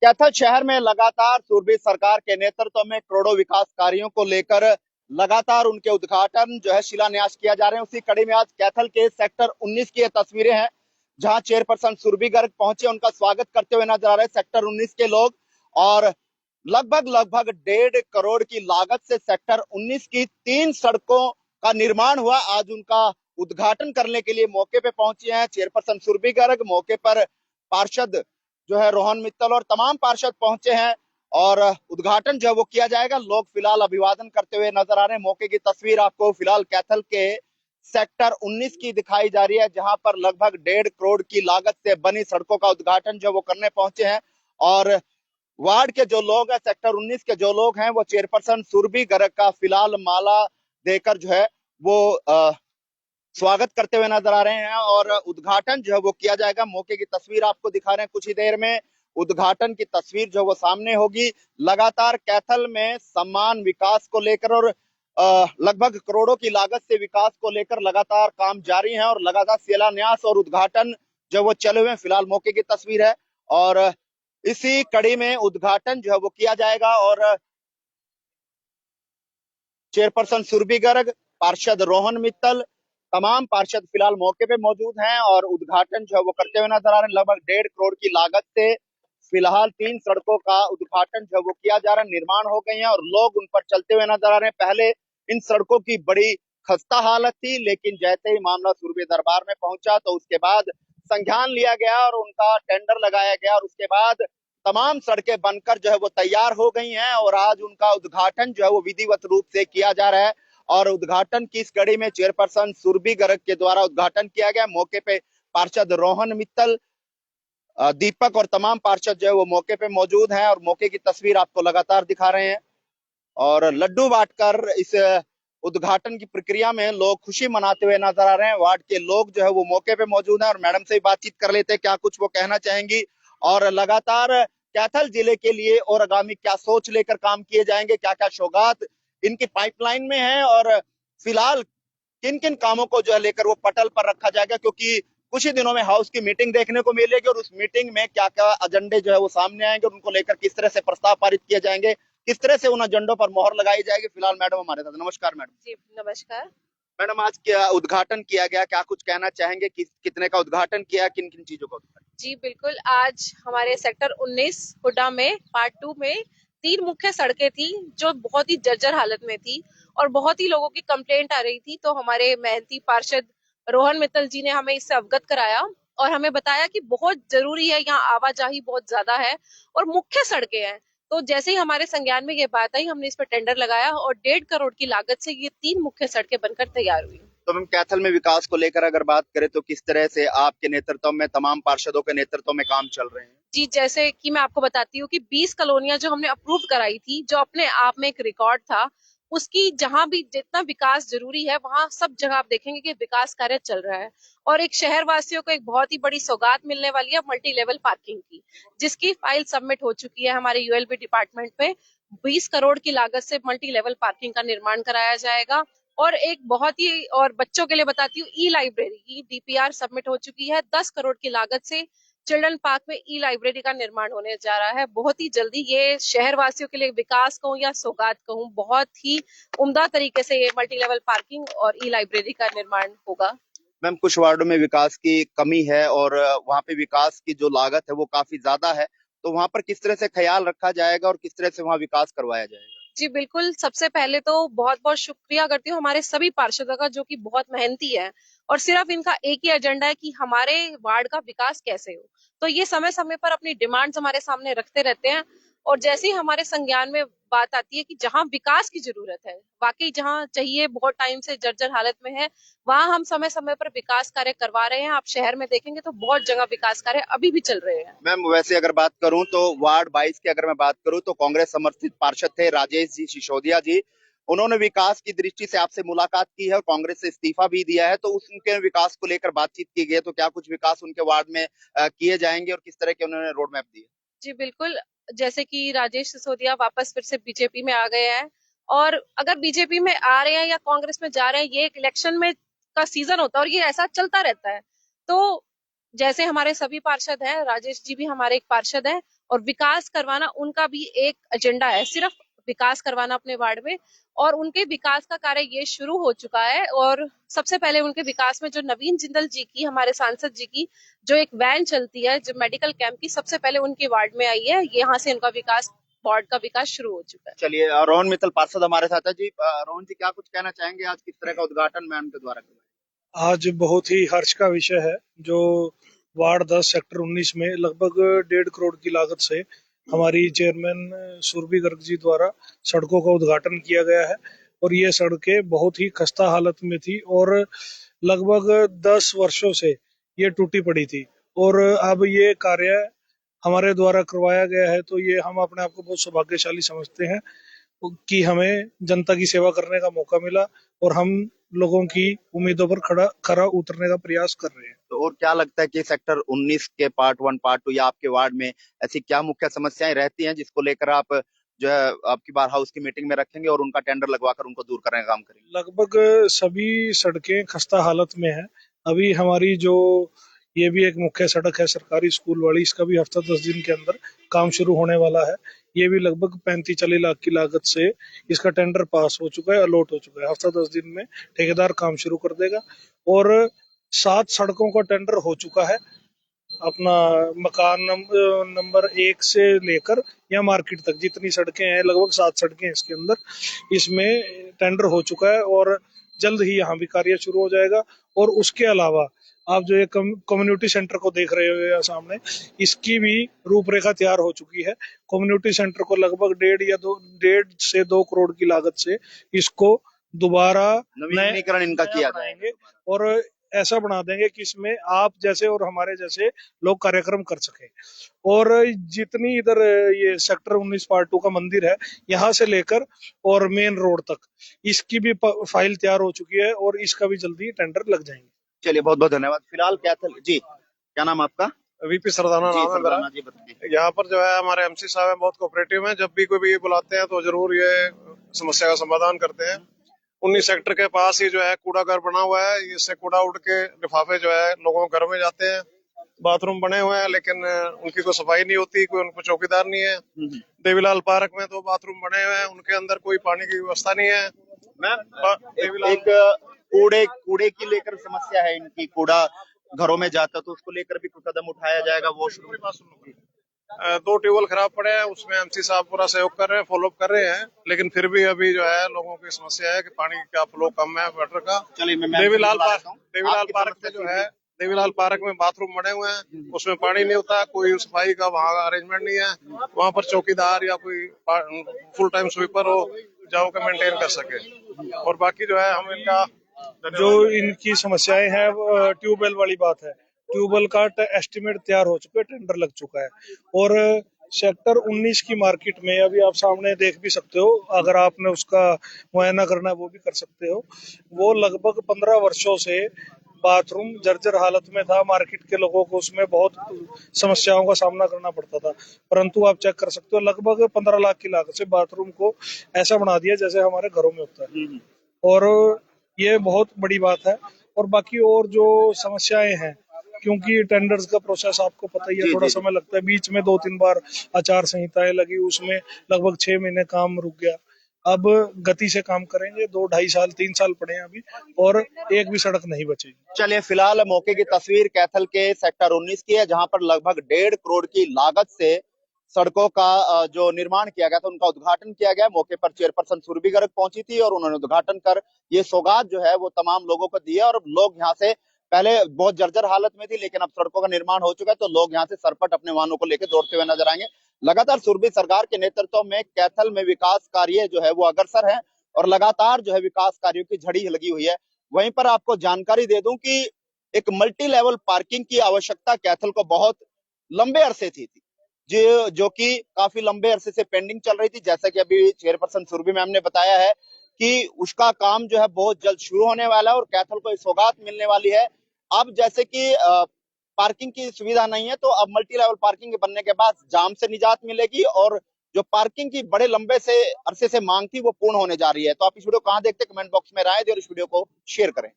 कैथल शहर में लगातार सूरबीर सरकार के नेतृत्व में करोड़ों विकास कार्यों को लेकर लगातार उनके उद्घाटन जो है शिलान्यास किया जा रहे हैं। उसी कड़ी में आज कैथल के सेक्टर 19 की ये तस्वीरें हैं, जहां चेयरपर्सन सुरभि गर्ग पहुंचे, उनका स्वागत करते हुए नजर आ रहे हैं सेक्टर 19 के लोग। और लगभग लगभग 1.5 करोड़ की लागत से सेक्टर 19 की 3 सड़कों का निर्माण हुआ। आज उनका उद्घाटन करने के लिए मौके पे पहुंचे हैं चेयरपर्सन सुरभि गर्ग। मौके पर पार्षद जो है रोहन मित्तल और तमाम पार्षद पहुंचे हैं और उद्घाटन जो है वो किया जाएगा। लोग फिलहाल अभिवादन करते हुए नजर आ रहे हैं। मौके की तस्वीर आपको फिलहाल कैथल के सेक्टर 19 की दिखाई जा रही है, जहां पर लगभग 1.5 करोड़ की लागत से बनी सड़कों का उद्घाटन जो वो करने पहुंचे हैं। और वार्ड के जो लोग हैं, सेक्टर 19 के जो लोग हैं, वो चेयरपर्सन सुरभि गर्ग का फिलहाल माला देकर जो है वो स्वागत करते हुए नजर आ रहे हैं और उद्घाटन जो है वो किया जाएगा। मौके की तस्वीर आपको दिखा रहे हैं, कुछ ही देर में उद्घाटन की तस्वीर जो वो सामने होगी। लगातार कैथल में सम्मान विकास को लेकर और लगभग करोड़ों की लागत से विकास को लेकर लगातार काम जारी है और लगातार शिलान्यास और उद्घाटन जो वो चले हुए हैं। फिलहाल मौके की तस्वीर है और इसी कड़ी में उद्घाटन जो है वो किया जाएगा और चेयरपर्सन सुरभि गर्ग, पार्षद रोहन मित्तल, तमाम पार्षद फिलहाल मौके पे मौजूद हैं और उद्घाटन जो है वो करते हुए नजर आ रहे हैं। लगभग 1.5 करोड़ की लागत से फिलहाल 3 सड़कों का उद्घाटन जो है वो किया जा रहा है, निर्माण हो गई है और लोग उन पर चलते हुए नजर आ रहे हैं। पहले इन सड़कों की बड़ी खस्ता हालत थी, लेकिन जैसे ही मामला सुरभि दरबार में पहुंचा तो उसके बाद संज्ञान लिया गया और उनका टेंडर लगाया गया और उसके बाद तमाम सड़कें बनकर जो है वो तैयार हो गई हैं और आज उनका उद्घाटन जो है वो विधिवत रूप से किया जा रहा है। और उद्घाटन की इस कड़ी में चेयरपर्सन सुरभि गर्ग के द्वारा उद्घाटन किया गया। मौके पे पार्षद रोहन मित्तल, दीपक और तमाम पार्षद जो है वो मौके पे मौजूद हैं और मौके की तस्वीर आपको लगातार दिखा रहे हैं। और लड्डू बांटकर इस उद्घाटन की प्रक्रिया में लोग खुशी मनाते हुए नजर आ रहे हैं। वार्ड के लोग जो है वो मौके पे मौजूद हैं और मैडम से बातचीत कर लेते हैं, क्या कुछ वो कहना चाहेंगी और लगातार कैथल जिले के लिए और आगामी क्या सोच लेकर काम किए जाएंगे, क्या क्या सौगात इनकी पाइपलाइन में है और फिलहाल किन किन कामों को जो है लेकर वो पटल पर रखा जाएगा, क्योंकि कुछ ही दिनों में हाउस की मीटिंग देखने को मिलेगी और उस मीटिंग में क्या क्या एजेंडे जो है वो सामने आएंगे और उनको लेकर किस तरह से प्रस्ताव पारित किए जाएंगे, किस तरह से उन एजेंडों पर मोहर लगाई जाएगी। फिलहाल मैडम हमारे साथ। नमस्कार मैडम। जी नमस्कार। मैडम, आज क्या उद्घाटन किया गया, क्या कुछ कहना चाहेंगे, कितने का उद्घाटन किया, किन किन चीजों का उद्घाटन? जी बिल्कुल, आज हमारे सेक्टर 19 हुड्डा में पार्ट 2 में 3 मुख्य सड़कें थी जो बहुत ही जर्जर हालत में थी और बहुत ही लोगों की कंप्लेंट आ रही थी। तो हमारे मेहनती पार्षद रोहन मित्तल जी ने हमें इससे अवगत कराया और हमें बताया कि बहुत जरूरी है, यहाँ आवाजाही बहुत ज्यादा है और मुख्य सड़कें हैं। तो जैसे ही हमारे संज्ञान में ये बात आई, हमने इस पर टेंडर लगाया और 1.5 करोड़ की लागत से ये 3 मुख्य सड़कें बनकर तैयार हुई। तो मैम, कैथल में विकास को लेकर अगर बात करें तो किस तरह से आपके नेतृत्व में, तमाम पार्षदों के नेतृत्व में काम चल रहे हैं? जी, जैसे कि मैं आपको बताती हूँ कि 20 कॉलोनियां जो हमने अप्रूव कराई थी, जो अपने आप में एक रिकॉर्ड था, उसकी जहां भी जितना विकास जरूरी है वहां सब जगह आप देखेंगे कि विकास कार्य चल रहा है। और एक शहर वासियों को एक बहुत ही बड़ी सौगात मिलने वाली है मल्टी लेवल पार्किंग की, जिसकी फाइल सबमिट हो चुकी है हमारे यूएलबी डिपार्टमेंट में। 20 करोड़ की लागत से मल्टी लेवल पार्किंग का निर्माण कराया जाएगा। और एक बहुत ही, और बच्चों के लिए बताती हूँ, ई लाइब्रेरी की डीपीआर सबमिट हो चुकी है। 10 करोड़ की लागत से चिल्ड्रन पार्क में ई लाइब्रेरी का निर्माण होने जा रहा है बहुत ही जल्दी। ये शहर वासियों के लिए विकास कहूँ या सौगात कहूँ, बहुत ही उम्दा तरीके से ये मल्टी लेवल पार्किंग और ई लाइब्रेरी का निर्माण होगा। मैम, कुछ वार्डों में विकास की कमी है और वहां पे विकास की जो लागत है वो काफी ज्यादा है, तो वहां पर किस तरह से ख्याल रखा जाएगा और किस तरह से वहां विकास करवाया जाएगा? जी बिल्कुल, सबसे पहले तो बहुत बहुत शुक्रिया करती हूँ हमारे सभी पार्षदों का, जो कि बहुत मेहनती है और सिर्फ इनका एक ही एजेंडा है कि हमारे वार्ड का विकास कैसे हो। तो ये समय समय पर अपनी डिमांड्स हमारे सामने रखते रहते हैं और जैसे ही हमारे संज्ञान में बात आती है कि जहां विकास की जरूरत है, वाकई जहां चाहिए, बहुत टाइम से जर्जर हालत में है, वहां हम समय समय पर विकास कार्य करवा रहे हैं। आप शहर में देखेंगे तो बहुत जगह विकास कार्य अभी भी चल रहे हैं। मैम, वैसे अगर बात करूं तो वार्ड 22 की अगर मैं बात करूं तो कांग्रेस समर्थित पार्षद थे राजेश जी सिसोदिया जी। उन्होंने विकास की दृष्टि से आपसे मुलाकात की है और कांग्रेस से इस्तीफा भी दिया है, तो उनके विकास को लेकर बातचीत की गई है, तो क्या कुछ विकास उनके वार्ड में किए जाएंगे और किस तरह के उन्होंने रोड मैप दिए? जी बिल्कुल, जैसे कि राजेश सिसोदिया वापस फिर से बीजेपी में आ गए हैं और अगर बीजेपी में आ रहे हैं या कांग्रेस में जा रहे हैं, ये एक इलेक्शन में का सीजन होता है और ये ऐसा चलता रहता है। तो जैसे हमारे सभी पार्षद हैं, राजेश जी भी हमारे एक पार्षद हैं और विकास करवाना उनका भी एक एजेंडा है, सिर्फ विकास करवाना अपने वार्ड में। और उनके विकास का कार्य ये शुरू हो चुका है। और सबसे पहले उनके विकास में जो नवीन जिंदल जी की, हमारे सांसद जी की जो एक वैन चलती है जो मेडिकल कैंप की, सबसे पहले उनके वार्ड में आई है। यहाँ से उनका विकास, वार्ड का विकास शुरू हो चुका है। चलिए, रोहन मित्तल पार्षद हमारे साथ है जी। रोहन जी, क्या कुछ कहना चाहेंगे? आज किस तरह का उद्घाटन मैम के द्वारा करवाया? आज बहुत ही हर्ष का विषय है जो वार्ड 10 सेक्टर 19 में लगभग 1.5 करोड़ की लागत से हमारी चेयरमैन सुरभि गर्ग जी द्वारा सड़कों का उद्घाटन किया गया है। और ये सड़कें बहुत ही खस्ता हालत में थी और लगभग 10 वर्षों से ये टूटी पड़ी थी। और अब ये कार्य हमारे द्वारा करवाया गया है, तो ये हम अपने आप को बहुत सौभाग्यशाली समझते हैं कि हमें जनता की सेवा करने का मौका मिला और हम लोगों की उम्मीदों पर खरा उतरने का प्रयास कर रहे हैं। तो और क्या लगता है कि सेक्टर 19 के पार्ट 1 पार्ट 2 या आपके वार्ड में ऐसी क्या मुख्य समस्याएं रहती हैं जिसको लेकर आप जो है आपकी बार हाउस की मीटिंग में रखेंगे और उनका टेंडर लगवाकर उनको दूर करने का काम करेंगे? लगभग सभी सड़कें खस्ता हालत में हैं। अभी हमारी जो ये भी एक मुख्य सड़क है सरकारी स्कूल वाली, इसका भी हफ्ता 10 दिन के अंदर काम शुरू होने वाला है। ये भी लगभग 35-40 लाख की लागत से इसका टेंडर पास हो चुका है, अलॉट हो चुका है। हफ्ता 10 दिन में ठेकेदार काम शुरू कर देगा। और 7 सड़कों का टेंडर हो चुका है। अपना मकान नंबर 1 से लेकर या मार्केट तक जितनी सड़कें हैं, लगभग 7 सड़कें हैं इसके अंदर, इसमें टेंडर हो चुका है और जल्द ही यहाँ भी कार्य शुरू हो जाएगा। और उसके अलावा आप जो ये कम्युनिटी सेंटर को देख रहे हो यहाँ सामने, इसकी भी रूपरेखा तैयार हो चुकी है। कम्युनिटी सेंटर को लगभग 1.5 से 2 करोड़ की लागत से इसको दोबारा नवीनीकरण इनका किया जाएंगे और ऐसा बना देंगे कि इसमें आप जैसे और हमारे जैसे लोग कार्यक्रम कर सके। और जितनी इधर ये सेक्टर 19 पार्ट 2 का मंदिर है, यहाँ से लेकर और मेन रोड तक इसकी भी फाइल तैयार हो चुकी है और इसका भी जल्दी टेंडर लग जाएंगे। चलिए, बहुत बहुत धन्यवाद। फिलहाल कैथल जी, क्या नाम आपका? वीपी सरदाना नाम है मेरा। जी बताइए। यहाँ पर जो है हमारे एमसी साहब हैं, बहुत कोऑपरेटिव हैं। जब भी कोई भी बुलाते हैं तो जरूर ये समस्या का समाधान करते हैं। 19 सेक्टर के पास ही जो है कूड़ा घर बना हुआ है, इससे कूड़ा उड़ के लिफाफे जो है लोगों के घर में जाते हैं। बाथरूम बने हुए हैं लेकिन उनकी कोई सफाई नहीं होती, कोई उनको चौकीदार नहीं है। देवीलाल पार्क में 2 बाथरूम बने हुए हैं, उनके अंदर कोई पानी की व्यवस्था नहीं है। एक कूड़े की लेकर समस्या है इनकी, कूड़ा घरों में जाता तो उसको लेकर भी कोई कदम उठाया जाएगा? वो 2 ट्यूबवेल खराब पड़े हैं, उसमें एमसी साहब पूरा सहयोग कर रहे हैं, फॉलोअप कर रहे हैं, लेकिन फिर भी अभी जो है लोगों की समस्या है कि पानी का फ्लो कम है वाटर का। देवीलाल पार्क में जो है, देवीलाल पार्क में बाथरूम बने हुए हैं, उसमें पानी नहीं होता, कोई सफाई का वहाँ अरेंजमेंट नहीं है। वहाँ पर चौकीदार या कोई फुल टाइम स्वीपर हो जाओ के मेंटेन कर सके। और बाकी जो है हम इनका जो इनकी समस्याएं हैं, ट्यूबवेल वाली बात है। ट्यूबवेल का एस्टिमेट तैयार हो चुका है, टेंडर लग चुका है। और सेक्टर 19 की मार्केट में अभी आप सामने देख भी सकते हो, अगर आपने उसका मुआयना करना है वो भी कर सकते हो। वो लगभग 15 वर्षों से बाथरूम जर्जर हालत में था। मार्केट के लोगों को उसमें बहुत समस्याओं का सामना करना पड़ता था, परंतु आप चेक कर सकते हो लगभग 15 लाख की लागत से बाथरूम को ऐसा बना दिया जैसे हमारे घरों में होता है। और ये बहुत बड़ी बात है। और बाकी और जो समस्याएं हैं, क्योंकि टेंडर्स का प्रोसेस आपको पता ही है, थोड़ा समय लगता है। बीच में 2-3 बार आचार संहिताएं लगी, उसमें लगभग 6 महीने काम रुक गया। अब गति से काम करेंगे। 2-2.5 साल 3 साल पड़े हैं अभी और एक भी सड़क नहीं बचेगी। चलिए, फिलहाल मौके की तस्वीर कैथल के सेक्टर 19 की है, जहां पर लगभग 1.5 करोड़ की लागत से सड़कों का जो निर्माण किया गया था, उनका उद्घाटन किया गया। मौके पर चेयरपर्सन सुरभि गर्ग पहुंची थी और उन्होंने उद्घाटन कर ये सौगात जो है वो तमाम लोगों को दी है। और लोग यहाँ से पहले बहुत जर्जर हालत में थी, लेकिन अब सड़कों का निर्माण हो चुका है, तो लोग यहाँ से सरपट अपने वाहनों को लेकर दौड़ते हुए नजर आएंगे। लगातार सुरभि सरकार के नेतृत्व में कैथल में विकास कार्य जो है वो अग्रसर है और लगातार जो है विकास कार्यों की झड़ी लगी हुई है। वहीं पर आपको जानकारी दे दूं कि एक मल्टी लेवल पार्किंग की आवश्यकता कैथल को बहुत लंबे अरसे थी, जो कि काफी लंबे अरसे से पेंडिंग चल रही थी। जैसा कि अभी चेयरपर्सन सुरभि मैम ने बताया है कि उसका काम जो है बहुत जल्द शुरू होने वाला है और कैथल को सौगात मिलने वाली है। अब जैसे कि पार्किंग की सुविधा नहीं है, तो अब मल्टी लेवल पार्किंग बनने के बाद जाम से निजात मिलेगी और जो पार्किंग की बड़े लंबे से अरसे से मांग थी वो पूर्ण होने जा रही है। तो आप इस वीडियो कहां देखते, कमेंट बॉक्स में राय दें और इस वीडियो को शेयर करें।